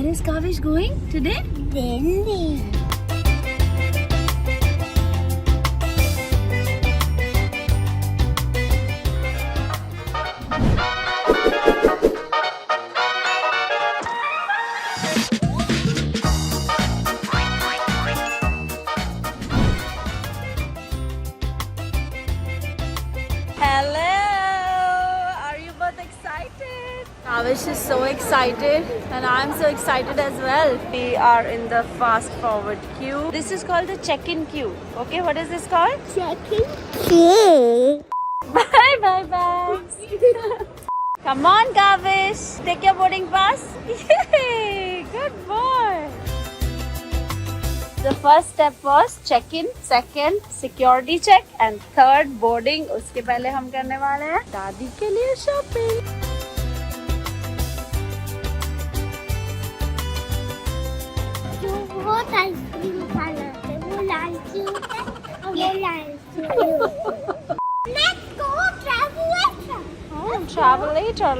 is Kavish going today? Delhi. Hello! Are you both excited? Kavish is so excited and I'm so excited as well. We are in the fast forward queue. This is called the check-in queue. Okay, what is this called? Checking. Yeah. Bye bye bags. Come on Kavish, take your boarding pass. Yay! Good boy. The first step was check-in, second security check and third boarding. उसके पहले हम करने वाले हैं दादी के लिए shopping. जो बहुत आइसक्रीम खाना है वो लाल क्यों है और वो लाल क्यों. Let's go travel later. Oh, travel later.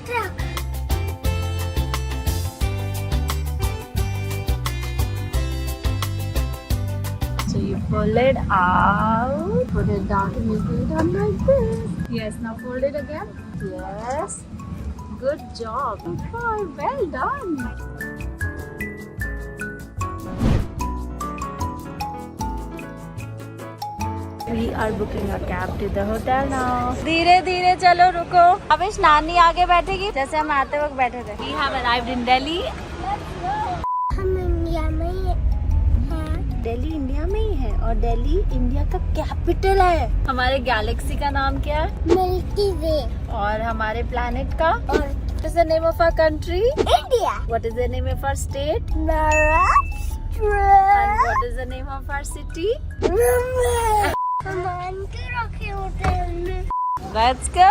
Truck. So you pull it out, put it down and you put it on like this. Yes, now fold it again. Yes. Good job. Good boy. Well done. We are booking a cab to the hotel now. धीरे धीरे चलो रुको. अविश नानी आगे बैठेगी जैसे हम आते वक्त बैठे थे. We have arrived in Delhi. हम इंडिया में हैं. दिल्ली इंडिया में ही है और दिल्ली इंडिया का कैपिटल है. हमारे गैलेक्सी का नाम क्या है? मिल्की वे. और हमारे प्लैनेट का? और What is the name of our country? India. What is the name of our state? Maharashtra. And what is the name of our city? Mumbai. हम आंटी रखे होटल में. Let's go!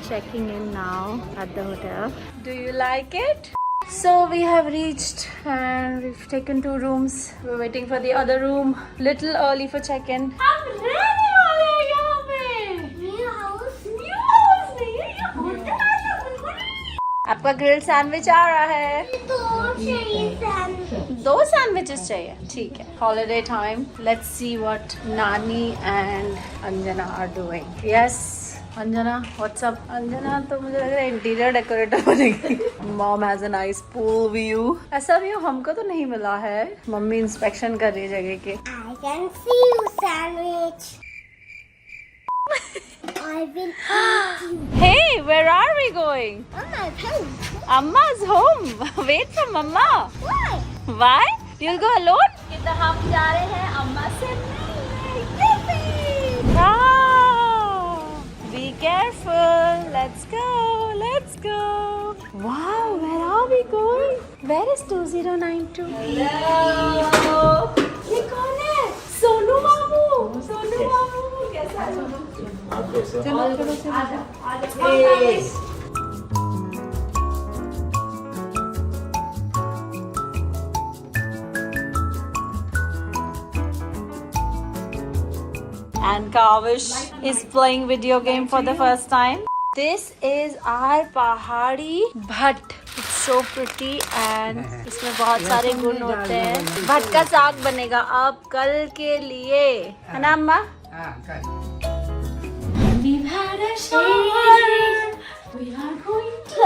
Checking in now at the hotel. Do you like it? So we have reached and we've taken 2 rooms. We're waiting for the other room. Little early for check-in. हम रहने वाले हैं यहाँ पे. New house. New house नहीं है, ये hotel है बिल्कुल. आपका ग्रिल सैंडविच आ रहा है. तो चाहिए सैंडविच. 2 सैंडविचेस चाहिए. ठीक है. Holiday time. Let's see what Nani and Anjana are doing. Yes. Anjana what's up. Anjana तो मुझे लग रहा है इंटीरियर डेकोरेटर बनेगी. Mom has a nice pool view. ऐसा व्यू हमको तो नहीं मिला है. मम्मी इंस्पेक्शन कर रही है जगह के. I can see you sandwich. I will eat you. Hey, where are we going? Oh my pen. Amma's home. Wait for Mama. Why? Why? You'll go alone? कितना हम जा रहे हैं अम्मा से मिलने. Yippee! Wow! Be careful. Let's go. Let's go. Wow, where are we going? Where is 2092? Hello. ये कौन है? सोनू मामू. सोनू मामू. कैसा है सोनू? आप कैसे हो? चलो चलो चलो. And Kavish is playing video game for the first time. This is our पहाड़ी Bhatt. It's so pretty and इसमें बहुत सारे गुण होते हैं. भट्ट का साग बनेगा अब कल के लिए, है ना अम्मा? We've had a shower. We are going to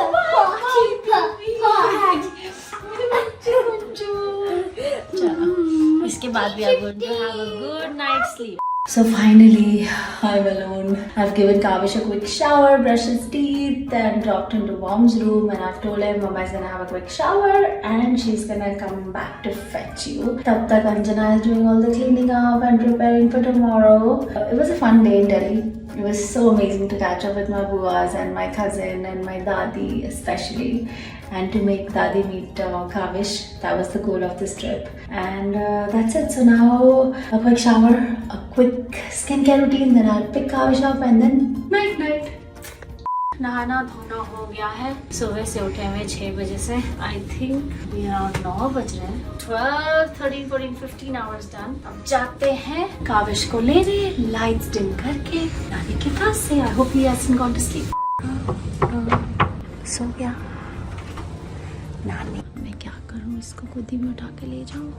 इसके बाद we are going to have a good night's sleep. So finally, I'm alone. I've given Kavish a quick shower, brushed his teeth, and dropped into Mom's room. And I've told him Mama's gonna have a quick shower, and she's gonna come back to fetch you. Tab tak Anjana is doing all the cleaning up and preparing for tomorrow. It was a fun day in Delhi. It was so amazing to catch up with my buas and my cousin and my dadi especially. And to make Dadi meet Kavish. That was the goal of this trip. And that's it. So now a quick shower, a quick skincare routine, then I'll pick Kavish up and then night. नहाना धोना हो गया है. सुबह से उठे हुए 6 बजे से. आई थिंक अराउंड 9 बज रहे हैं. 12, 13, 14, 15 आवर्स डन. अब जाते हैं काविश को लेने. लाइट्स डिम करके नानी के पास. कहाँ से? I hope he hasn't gone to sleep. सो गया नानी। मैं क्या करूँ, इसको गोदी में उठा के ले जाऊँ?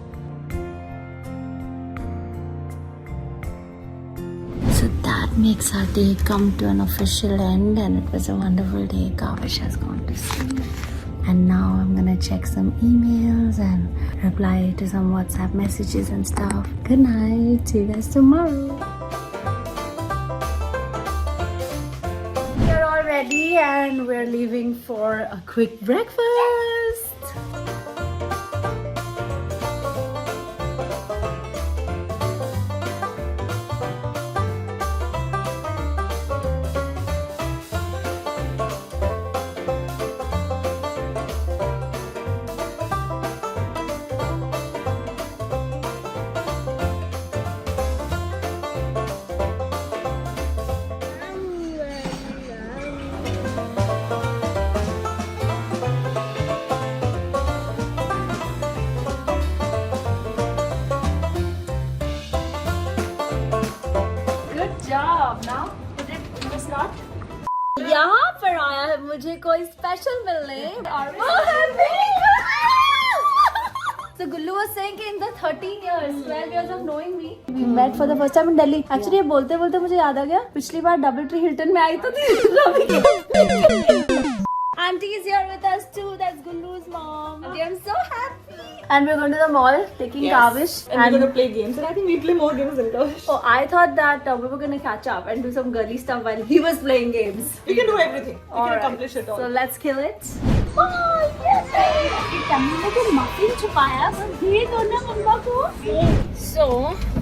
So that makes our day come to an official end, and it was a wonderful day. Kavish has gone to sleep, and now I'm gonna check some emails and reply to some WhatsApp messages and stuff. Good night. See you guys tomorrow. We're all ready and we're leaving for a quick breakfast. यहाँ पर आया है मुझे कोई special मिलने और वो है So Gullu was saying in the 13 years, 12 years of knowing me, we met for the first time in Delhi. Actually ये बोलते बोलते मुझे याद आ गया, पिछली बार डबल ट्री हिल्टन में आई तो थी। Auntie is here with us too. That's Gullu's mom. Auntie, I'm so happy. And we're going to the mall, taking Kavish. And we're going to play games. And I think we play more games than Kavish. Oh, I thought that we were going to catch up and do some girly stuff while he was playing games. We can do everything. We can Alright. accomplish it all. So let's kill it. Oh, yes! muffin छुपाया पर ये दोनों मम्मा को. So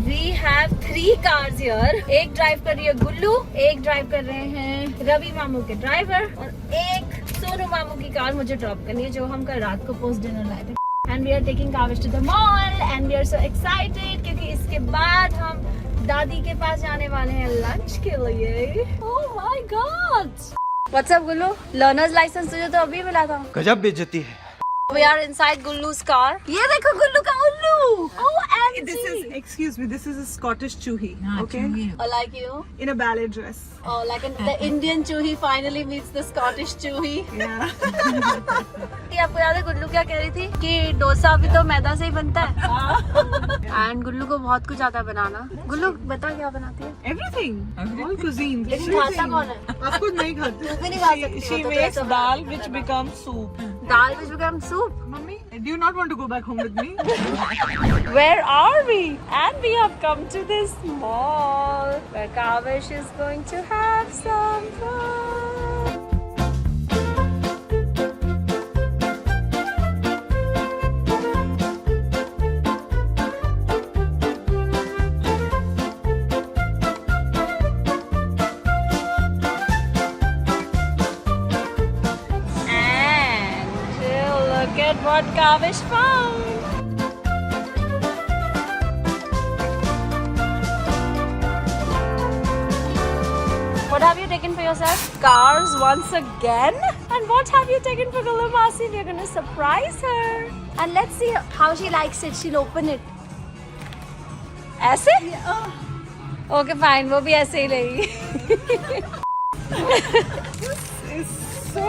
we have 3 cars here. एक drive कर रही है गुल्लू, एक ड्राइव कर रहे हैं रवि मामू के ड्राइवर और एक सोनू मामू की कार मुझे ड्रॉप करनी है जो हम कल रात को पोस्ट डिनर लाए थे. And we are taking Kavish to the mall and we are so excited क्योंकि इसके बाद हम दादी के पास जाने वाले हैं लंच के लिए. Oh my God! What's up Gullu? Learner's license तुझे तो अभी मिला था. गजब बेइज्जती है. We are inside Gullu's car. ये देखो गुल्लू का उल्लू. Oh, and This is, excuse me, this is a Scottish Choohi. Okay? like you. In a ballet dress. Oh, like the Indian Choohi finally meets the Scottish Choohi. Yeah. ये आपको याद है गुल्लू क्या कह रही थी कि डोसा भी तो मैदा से ही बनता है. एंड गुल्लू को बहुत कुछ आता है बनाना. गुल्लू बता क्या बनाती है? Everything. All cuisines. लेकिन खाता कौन है? Of course नहीं खाते. भी नहीं खा सकती. She makes dal which becomes soup. Dal which becomes soup. Mummy, do you not want to go back home with me? Where are we? And we have come to this mall where Kavish is going to have some fun. And look at what Kavish found. What have you taken for yourself? Cars once again? And what have you taken for Gullu Masi? We're going to surprise her. And let's see how she likes it. She'll open it. ऐसे? Okay, fine. वो भी ऐसे ही लेगी. So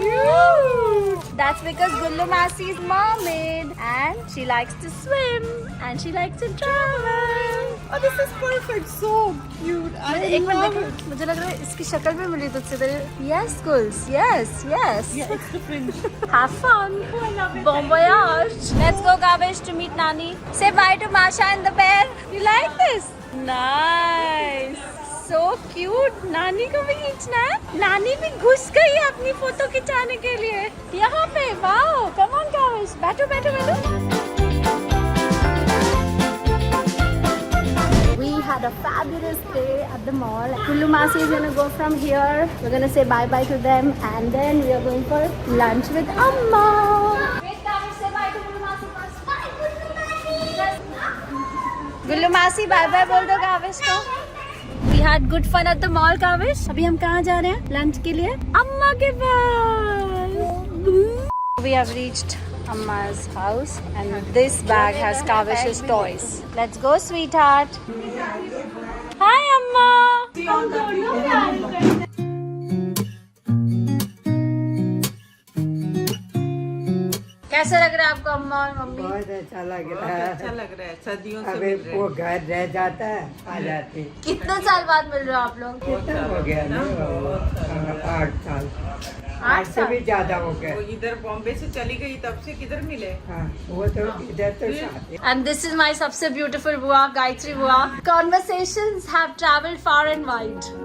cute. That's because Gullu Masi is mermaid and she likes to swim and she likes to travel. Oh, this is perfect. So cute. I एक minute love देखो, it. मुझे लग रहा है इसकी शक्ल भी मिली तुझसे तेरे. Yes, Guls. Yes, yes. Yeah, it's the fringe. Have fun. I love it. Bon voyage. Let's go, Kavish, to meet Nani. Say bye to Masha and the bear. You like this? Nice. So cute. नानी को भी खींचना है. नानी भी घुस गई है अपनी फोटो खिंचाने के लिए. यहाँ पे. Wow. Come on, Kavish. बैठो, बैठो, बैठो. We had a fabulous day at the mall. Gullu Masi is gonna go from here. We're gonna say bye bye to them, and then we are going for lunch with Amma. Wait, Kavish, say bye to Gullu Masi first. Bye, Gullu Masi. Gullu Masi, bye bye बोल दो Kavish को. We had good fun at the mall, Kavish. अभी हम कहाँ जा रहे हैं lunch के लिए? अम्मा के पास. We have reached Amma's house and this bag has Kavish's toys. Let's go, sweetheart. Hi, Amma. कैसा लग रहा है आपको अम्मा और मम्मी? बहुत अच्छा लग रहा है। अच्छा लग रहा है, सदियों से अबे मिल रहे वो हैं। घर रह जाता है, आ जाती। कितने साल बाद मिल रहे हो आप लोग? कितना हो गया ना? 8 साल, 8 से भी ज्यादा हो गया। वो इधर बॉम्बे से चली गई तब से किधर मिले? हाँ, वो तो इधर तो शादी। And this is my सबसे beautiful बुआ, गायत्री बुआ. Conversations have traveled far and wide.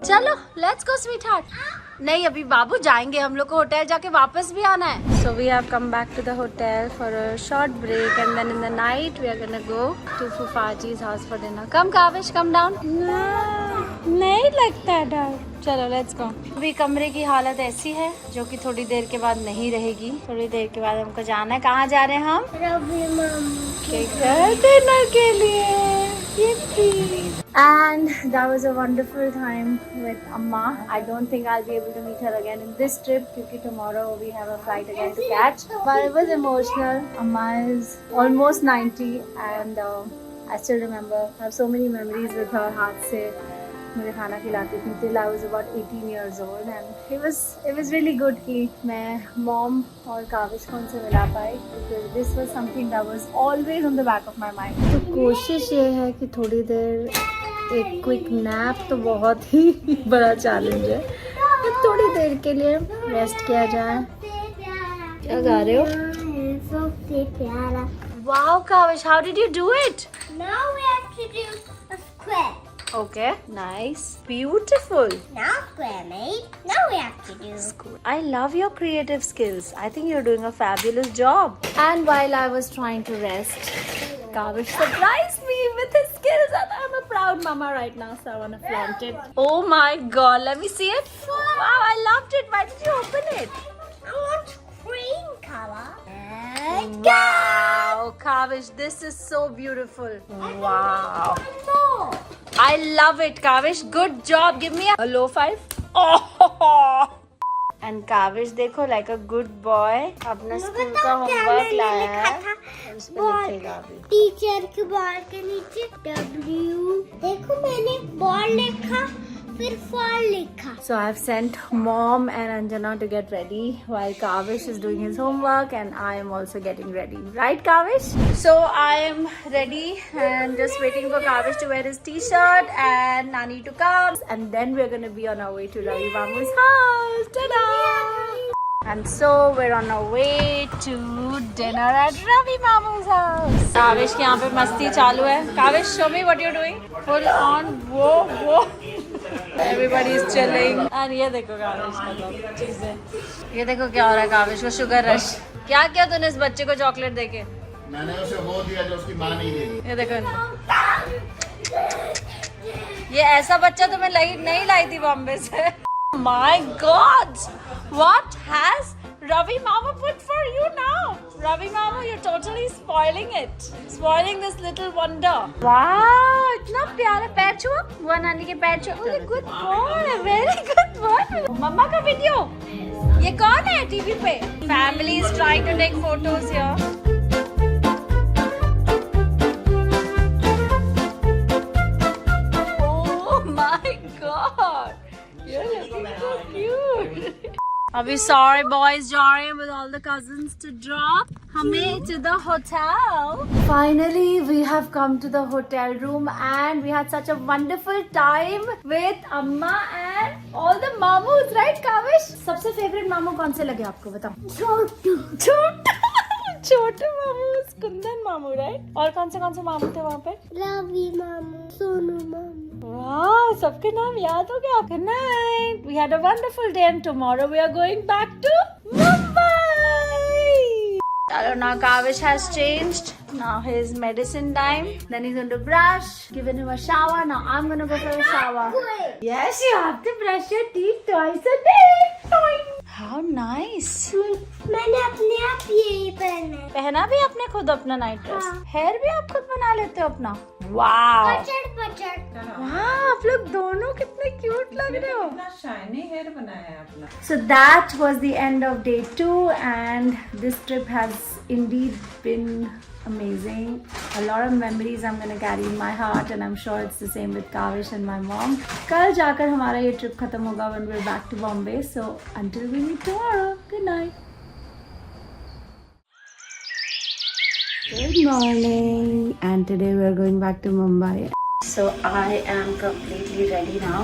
चलो लेट्स गो स्वीट हार्ट. नहीं अभी बाबू जाएंगे, हम लोग को होटल जाके वापस भी आना है. So we have come back to the hotel for a short break and then in the night we are gonna go to फूफाजी's house for dinner. Come Kavish, come down. नहीं लगता है डर. चलो लेट्स गो. अभी कमरे की हालत ऐसी है जो कि थोड़ी देर के बाद नहीं रहेगी. थोड़ी देर के बाद हमको जाना है. कहाँ जा रहे हैं हम? रवि मामू के घर डिनर के लिए. And that was a wonderful time with Amma. I don't think I'll be able to meet her again in this trip because tomorrow we have a flight again to catch. But it was emotional. Amma is almost 90 and I still remember. I have so many memories with her. हाथ से मुझे खाना खिलाती थी till I was about 18 years old and it was really good कि मैं mom और काविश को उनसे मिला पाई because this was something that was always on the back of my mind. तो कोशिश ये है कि थोड़ी देर एक क्विक नैप तो बहुत ही बड़ा चैलेंज है, तो थोड़ी देर के लिए रेस्ट किया जाए. क्या गा रहे हो? सबसे प्यारा. Wow Kaavish, how did you do it? Now we have to do a square. Okay, nice, beautiful. Now square made. Now we have to do. I love your creative skills. I think you're doing a fabulous job. And while I was trying to rest, Kavish surprised me with his skills and I'm a proud mama right now, so I want to flaunt it. Oh my god, let me see it. Wow, I loved it. Why did you open it? I want cream color. Wow, Kavish, this is so beautiful. Wow. More. I love it, Kavish. Good job. Give me a low five. Oh. And Kavish देखो like a good boy अपना school का homework लाया है और उस पे लिखेगा अभी. टीचर के बॉल के नीचे W. देखो मैंने बॉल लिखा फिर फॉल लिखा. So I've sent mom and Anjana to get ready while Kavish is doing his homework and I am also getting ready. Right, Kavish? So I am ready and just waiting for Kavish to wear his t-shirt and Nani to come. And then we're going to be on our way to Ravi Mamu's house. Ta-da! And so we're on our way to dinner at Ravi Mamu's house. Kavish के यहाँ पे मस्ती चालू है. Kavish, show me what you're doing. Full on. Whoa. Everybody is chilling. और ये देखो काविश मतलब चीजें. ये देखो क्या हो रहा है काविश को शुगर रश. क्या किया तूने इस बच्चे को चॉकलेट देके? मैंने उसे वो दिया जो उसकी माँ नहीं देगी. ये देखो. ये ऐसा बच्चा तो मैं नहीं लाई थी बॉम्बे से. My God! What has Ravi Mama put for you now? Ravi Mama, you're totally spoiling it. Spoiling this little wonder. Wow! इतना प्यारा. पैर छुआ. बुआ नानी के पैर छुआ. Oh, good boy. Very good boy. मम्मा का वीडियो. ये कौन है टीवी पे? Family is trying to take photos here. Oh my God! You're looking so cute. अभी sorry boys जा रहे हैं with all the cousins to drop हमें to the hotel. Finally we have come to the hotel room and we had such a wonderful time with Amma and all the mamus, right Kavish? सबसे favorite मामू कौन से लगे आपको बताओ? छोटे मामू, कुंदन मामू, राइट? और कौन से मामू थे वहाँ पे? रवि मामू, सोनू मामू. Wow, सबके नाम याद हो गया. Good night. We had a wonderful day and tomorrow we are going back to Mumbai. Chalo, now Kavish has changed. Now his medicine time. Then he's going to brush. Given him a shower. Now I'm going to go for a shower. Yes, you have to brush your teeth twice a day. How nice. मैंने अपने आप यही पहना भी आपने खुद अपना night dress. Hair भी आप खुद बना लेते हो अपना. वाह. पचड़. वाह, आप लोग दोनों कितने क्यूट लग रहे हो. कितना शाइनी हेयर बनाया है अपना. So that was the end of day 2 and this trip has indeed been amazing. A lot of memories I'm going to carry in my heart and I'm sure it's the same with Kavish and my mom. कल जाकर हमारा ये trip खत्म होगा when we're back to Bombay. So until we meet tomorrow, good night. Good morning and today we're going back to Mumbai. So I am completely ready now.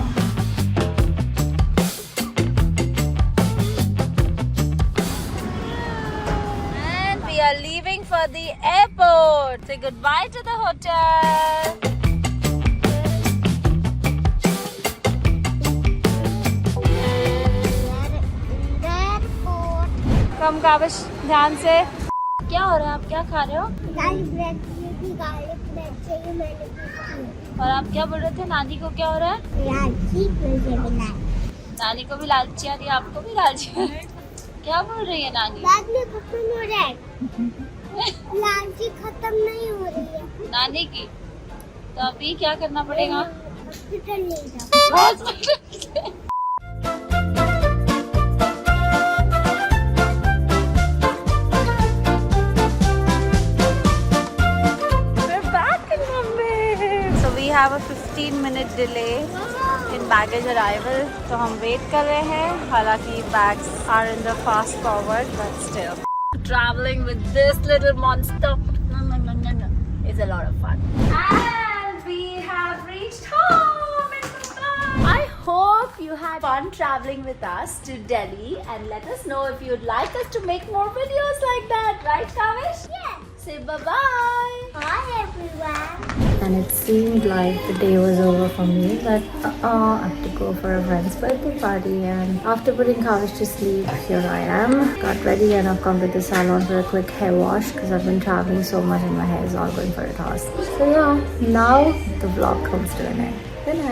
And we are leaving for the airport. Say goodbye to the hotel. Come Kavish, ध्यान से. क्या हो रहा है? आप क्या खा रहे हो? गार्लिक ब्रेड चाहिए मैंने भी खाई। और आप क्या बोल रहे थे? नानी को क्या हो रहा है? लालची मुझे बनाए। नानी को भी लालची आ रही है, आपको भी लालची आ रही है? क्या बोल रही है नानी? बाद में खत्म हो रहा है। लालची खत्म नहीं हो रही है। नानी की तो अभी क्या करना पड़ेगा? हॉस्पिटल ले जाओ। Hospital. We have a 15-minute delay in baggage arrival, तो हम wait कर रहे हैं. हालांकि bags are in the fast forward, but still traveling with this little monster is a lot of fun. And we have reached home in Mumbai. I hope you had fun traveling with us to Delhi, and let us know if you'd like us to make more videos like that, right, Kavish? Yes. Say bye-bye. Hi everyone. And it seemed like the day was over for me, but I have to go for a friend's birthday party. And after putting Kavish to sleep, here I am, got ready, and I've come to the salon for a quick hair wash because I've been traveling so much and my hair is all going for a toss. So yeah, now the vlog comes to an end. Good night.